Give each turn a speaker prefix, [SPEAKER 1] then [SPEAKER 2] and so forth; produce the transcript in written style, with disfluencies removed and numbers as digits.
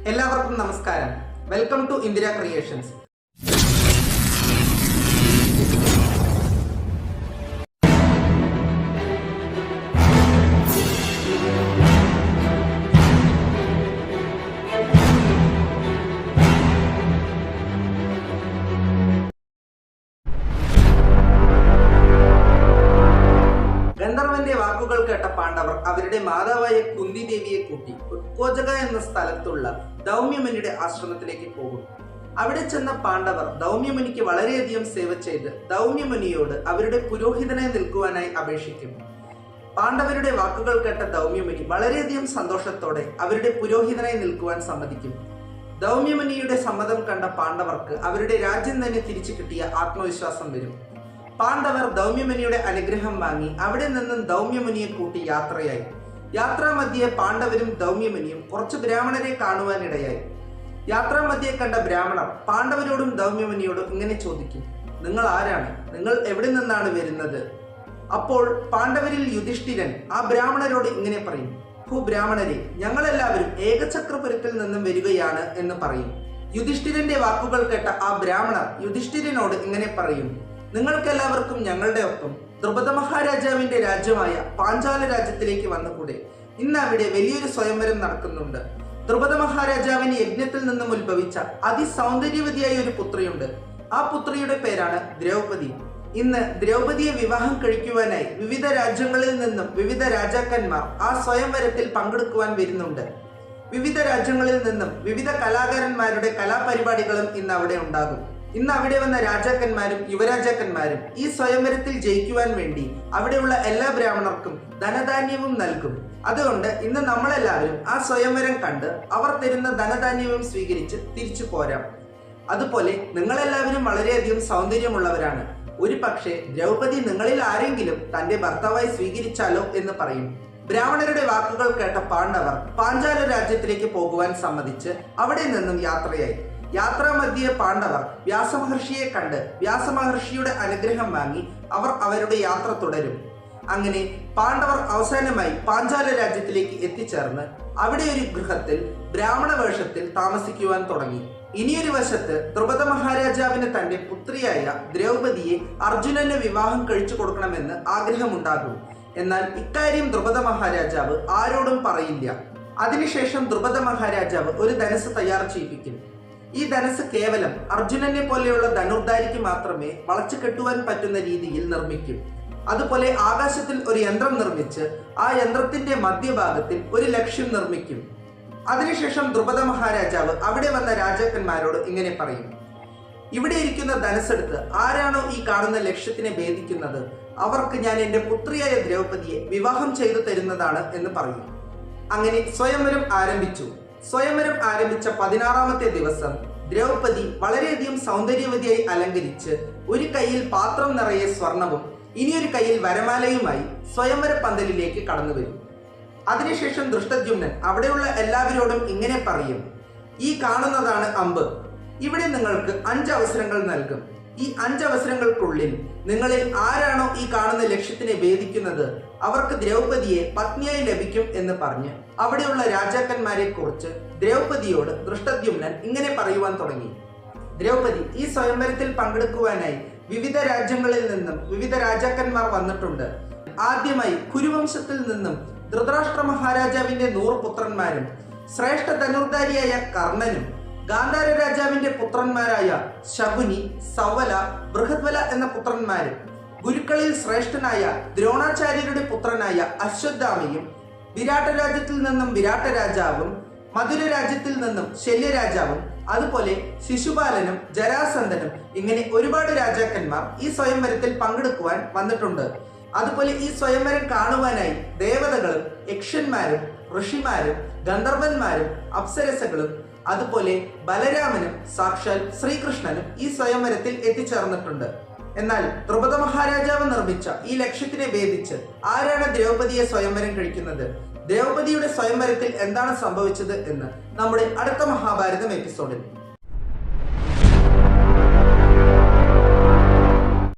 [SPEAKER 1] എല്ലാവർക്കും നമസ്കാരം. Welcome to Indira creations. ഗന്ധർവന്റെ വാക്കുകൾ കേട്ട പാണ്ഡവർ അവരുടെ മാതാവായ കുന്തി ദേവിയെ കൂട്ടി ഉത്കോചക എന്ന സ്ഥലത്തുള്ള ദൗമ്യമനിയുടെ ആശ്രമത്തിലേക്ക് പോകും. അവിടെ ചെന്ന പാണ്ഡവർ ദൗമ്യമനിക്ക് വളരെയധികം സേവ ചെയ്ത് ദൗമ്യമനിയോട് അവരുടെ പുരോഹിതനായി നിൽക്കുവാനായി അപേക്ഷിക്കും. പാണ്ഡവരുടെ വാക്കുകൾ കേട്ട ദൗമ്യമനി വളരെയധികം സന്തോഷത്തോടെ അവരുടെ പുരോഹിതനായി നിൽക്കുവാൻ സമ്മതിക്കും. ദൗമ്യമനിയുടെ സമ്മതം കണ്ട പാണ്ഡവർക്ക് അവരുടെ രാജ്യം തന്നെ തിരിച്ചു കിട്ടിയ ആത്മവിശ്വാസം വരും. പാണ്ഡവർ ദൗമ്യമനിയുടെ അനുഗ്രഹം വാങ്ങി അവിടെ നിന്നും ദൗമ്യമനിയെ കൂട്ടി യാത്രയായി. യാത്രാമധ്യേ പാണ്ഡവരും ദൗമ്യമനിയും കുറച്ച് ബ്രാഹ്മണരെ കാണുവാനിടയായി. യാത്രാമധ്യേ കണ്ട ബ്രാഹ്മണർ പാണ്ഡവരോടും ദൗമ്യമനിയോടും ഇങ്ങനെ ചോദിക്കും: നിങ്ങൾ ആരാണ്? നിങ്ങൾ എവിടെ നിന്നാണ് വരുന്നത്? അപ്പോൾ പാണ്ഡവരിൽ യുധിഷ്ഠിരൻ ആ ബ്രാഹ്മണരോട് ഇങ്ങനെ പറയും: ബ്രാഹ്മണരെ, ഞങ്ങളെല്ലാവരും ഏകചക്രപുരത്തിൽ നിന്നും വരികയാണ് എന്ന് പറയും. യുധിഷ്ഠിരന്റെ വാക്കുകൾ കേട്ട ആ ബ്രാഹ്മണർ യുധിഷ്ഠിരനോട് ഇങ്ങനെ പറയും: നിങ്ങൾക്കെല്ലാവർക്കും ഞങ്ങളുടെ ഒപ്പം ദ്രുപദ മഹാരാജാവിന്റെ രാജ്യമായ പാഞ്ചാല രാജ്യത്തിലേക്ക് വന്നുകൂടെ? ഇന്ന് അവിടെ വലിയൊരു സ്വയംവരം നടക്കുന്നുണ്ട്. ദ്രുപദ മഹാരാജാവിന് യജ്ഞത്തിൽ നിന്നും ഉത്ഭവിച്ച അതിസൗന്ദര്യവതിയായ ഒരു പുത്രിയുണ്ട്. ആ പുത്രിയുടെ പേരാണ് ദ്രൗപദി. ഇന്ന് ദ്രൗപദിയെ വിവാഹം കഴിക്കുവാനായി വിവിധ രാജ്യങ്ങളിൽ നിന്നും വിവിധ രാജാക്കന്മാർ ആ സ്വയംവരത്തിൽ പങ്കെടുക്കുവാൻ വരുന്നുണ്ട്. വിവിധ രാജ്യങ്ങളിൽ നിന്നും വിവിധ കലാകാരന്മാരുടെ കലാപരിപാടികളും ഇന്ന് അവിടെ ഉണ്ടാകും. ഇന്ന് അവിടെ വന്ന രാജാക്കന്മാരും യുവരാജാക്കന്മാരും ഈ സ്വയംവരത്തിൽ ജയിക്കുവാൻ വേണ്ടി അവിടെയുള്ള എല്ലാ ബ്രാഹ്മണർക്കും ധനധാന്യവും നൽകും. അതുകൊണ്ട് ഇന്ന് നമ്മളെല്ലാവരും ആ സ്വയംവരം കണ്ട് അവർ തരുന്ന ധനധാന്യവും സ്വീകരിച്ച് തിരിച്ചു പോരാം. അതുപോലെ നിങ്ങളെല്ലാവരും വളരെയധികം സൗന്ദര്യമുള്ളവരാണ്. ഒരു പക്ഷേ ദ്രൗപദി നിങ്ങളിൽ ആരെങ്കിലും തന്റെ ഭർത്താവായി സ്വീകരിച്ചാലോ എന്ന് പറയും. ബ്രാഹ്മണരുടെ വാക്കുകൾ കേട്ട പാണ്ഡവർ പാഞ്ചാല രാജ്യത്തിലേക്ക് പോകുവാൻ സമ്മതിച്ച് അവിടെ നിന്നും യാത്രയായി. യാത്രാമധ്യേ പാണ്ഡവർ വ്യാസമഹർഷിയെ കണ്ട് വ്യാസമഹർഷിയുടെ അനുഗ്രഹം വാങ്ങി അവർ അവരുടെ യാത്ര തുടരും. അങ്ങനെ പാണ്ഡവർ അവസാനമായി പാഞ്ചാല രാജ്യത്തിലേക്ക് എത്തിച്ചേർന്ന് അവിടെ ഒരു ഗൃഹത്തിൽ ബ്രാഹ്മണ വേഷത്തിൽ താമസിക്കുവാൻ തുടങ്ങി. ഇനിയൊരു വശത്ത് ദ്രുപദ മഹാരാജാവിന് തന്റെ പുത്രിയായ ദ്രൗപദിയെ അർജുനന് വിവാഹം കഴിച്ചു കൊടുക്കണമെന്ന് ആഗ്രഹമുണ്ടാകും. എന്നാൽ ഇക്കാര്യം ദ്രുപദ മഹാരാജാവ് ആരോടും പറയില്ല. അതിനുശേഷം ദ്രുപദ മഹാരാജാവ് ഒരു ധനസ് തയ്യാർ ചെയ്യിപ്പിക്കും. ഈ ധനസ് കേവലം അർജുനനെ പോലെയുള്ള ധനുർധാരിക്ക് മാത്രമേ വളച്ചു കെട്ടുവാൻ പറ്റുന്ന രീതിയിൽ നിർമ്മിക്കും. അതുപോലെ ആകാശത്തിൽ ഒരു യന്ത്രം നിർമ്മിച്ച് ആ യന്ത്രത്തിന്റെ മധ്യഭാഗത്തിൽ ഒരു ലക്ഷ്യം നിർമ്മിക്കും. അതിനുശേഷം ദ്രുപദ മഹാരാജാവ് അവിടെ വന്ന രാജാക്കന്മാരോട് ഇങ്ങനെ പറയും: ഇവിടെ ഇരിക്കുന്ന ധനസ്സെടുത്ത് ആരാണോ ഈ കാണുന്ന ലക്ഷ്യത്തിനെ ഭേദിക്കുന്നത് അവർക്ക് ഞാൻ എന്റെ പുത്രിയായ ദ്രൗപദിയെ വിവാഹം ചെയ്തു തരുന്നതാണ് എന്ന് പറയും. അങ്ങനെ സ്വയംവരം ആരംഭിച്ചു. സ്വയംവരം ആരംഭിച്ച 16ാമത്തെ ദിവസം ദ്രൗപദി വളരെയധികം സൗന്ദര്യവതിയായി അലങ്കരിച്ച് ഒരു കയ്യിൽ പാത്രം നിറയെ സ്വർണവും ഇനിയൊരു കയ്യിൽ വരമാലയുമായി സ്വയംവര പന്തലിലേക്ക് കടന്നു വരും. അതിനുശേഷം ദൃഷ്ടദ്യുമ്നൻ അവിടെയുള്ള എല്ലാവരോടും ഇങ്ങനെ പറയും: ഈ കാണുന്നതാണ് അമ്പ്. ഇവിടെ നിങ്ങൾക്ക് 5 അവസരങ്ങൾ നൽകും. ഈ 5 അവസരങ്ങൾക്കുള്ളിൽ നിങ്ങളിൽ ആരാണോ ഈ കാണുന്ന ലക്ഷ്യത്തിനെ ഭേദിക്കുന്നത് അവർക്ക് ദ്രൗപദിയെ പത്നിയായി ലഭിക്കും എന്ന് പറഞ്ഞ് അവിടെയുള്ള രാജാക്കന്മാരെ കുറിച്ച് ദ്രൗപദിയോട് ദൃഷ്ടദ്യുമ്നൻ ഇങ്ങനെ പറയുവാൻ തുടങ്ങി: ദ്രൗപദി, ഈ സ്വയംവരത്തിൽ പങ്കെടുക്കുവാനായി വിവിധ രാജ്യങ്ങളിൽ നിന്നും വിവിധ രാജാക്കന്മാർ വന്നിട്ടുണ്ട്. ആദ്യമായി കുരുവംശത്തിൽ നിന്നും ധൃതരാഷ്ട്ര മഹാരാജാവിന്റെ 100 പുത്രന്മാരും ശ്രേഷ്ഠ ധനുർധാരിയായ കർണനും ഗാന്ധാര രാജാവിന്റെ പുത്രന്മാരായ ശകുനി, സവല, ബൃഹദ്വല എന്ന പുത്രന്മാരും ഗുരുക്കളിൽ ശ്രേഷ്ഠനായ ദ്രോണാചാര്യരുടെ പുത്രനായ അശ്വത്ഥാമയും വിരാട്ട രാജ്യത്തിൽ നിന്നും വിരാട്ട രാജാവും മധുര രാജ്യത്തിൽ നിന്നും ശല്യരാജാവും അതുപോലെ ശിശുപാലനും ജരാസന്ധനും ഇങ്ങനെ ഒരുപാട് രാജാക്കന്മാർ ഈ സ്വയംവരത്തിൽ പങ്കെടുക്കുവാൻ വന്നിട്ടുണ്ട്. അതുപോലെ ഈ സ്വയംവരം കാണുവാനായി ദേവതകളും യക്ഷന്മാരും ഋഷിമാരും ഗന്ധർവന്മാരും അപ്സരസകളും അതുപോലെ ബലരാമനും സാക്ഷാൽ ശ്രീകൃഷ്ണനും ഈ സ്വയംവരത്തിൽ എത്തിച്ചേർന്നിട്ടുണ്ട്. എന്നാൽ ദ്രുപദ മഹാരാജാവ് നിർമ്മിച്ച ഈ ലക്ഷ്യത്തിനെ ഭേദിച്ച് ആരാണ് ദ്രൗപദിയെ സ്വയംവരം കഴിക്കുന്നത്? ദ്രൗപദിയുടെ സ്വയംവരത്തിൽ എന്താണ് സംഭവിച്ചത് എന്ന് നമ്മുടെ അടുത്ത മഹാഭാരതം എപ്പിസോഡിൽ